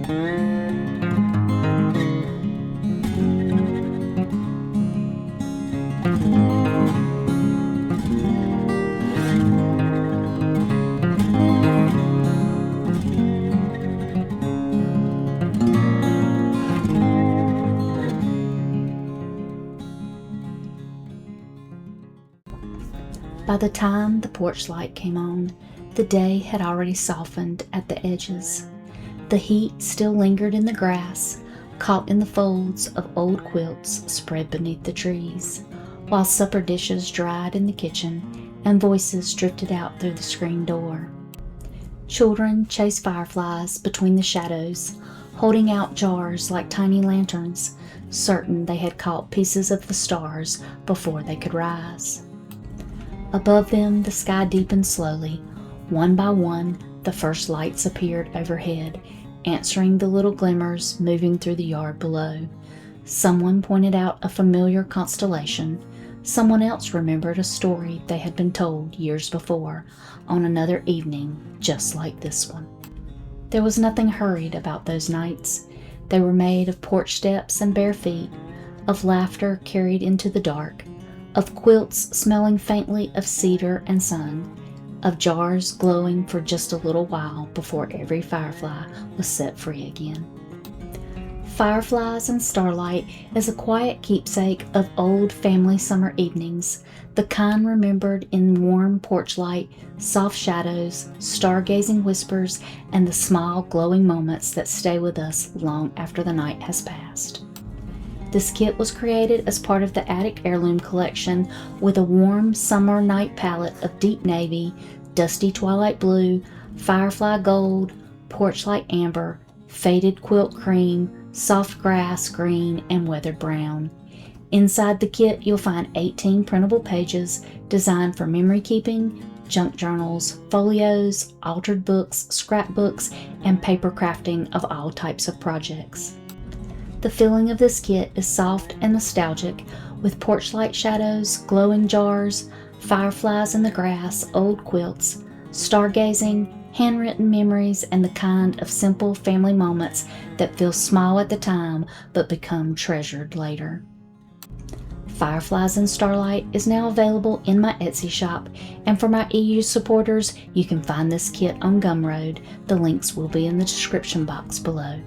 By the time the porch light came on, the day had already softened at the edges. The heat still lingered in the grass, caught in the folds of old quilts spread beneath the trees, while supper dishes dried in the kitchen and voices drifted out through the screen door. Children chased fireflies between the shadows, holding out jars like tiny lanterns, certain they had caught pieces of the stars before they could rise. Above them, the sky deepened slowly. One by one, the first lights appeared overhead, answering the little glimmers moving through the yard below. Someone pointed out a familiar constellation. Someone else remembered a story they had been told years before, on another evening just like this one. There was nothing hurried about those nights. They were made of porch steps and bare feet, of laughter carried into the dark, of quilts smelling faintly of cedar and sun, of jars glowing for just a little while before every firefly was set free again. Fireflies and Starlight is a quiet keepsake of old family summer evenings, the kind remembered in warm porch light, soft shadows, stargazing whispers, and the small glowing moments that stay with us long after the night has passed. This kit was created as part of the Attic Heirloom Collection with a warm summer night palette of deep navy, dusty twilight blue, firefly gold, porchlight amber, faded quilt cream, soft grass green, and weathered brown. Inside the kit, you'll find 18 printable pages designed for memory keeping, junk journals, folios, altered books, scrapbooks, and paper crafting of all types of projects. The feeling of this kit is soft and nostalgic, with porchlight shadows, glowing jars, fireflies in the grass, old quilts, stargazing, handwritten memories, and the kind of simple family moments that feel small at the time but become treasured later. Fireflies and Starlight is now available in my Etsy shop, and for my EU supporters, you can find this kit on Gumroad. The links will be in the description box below.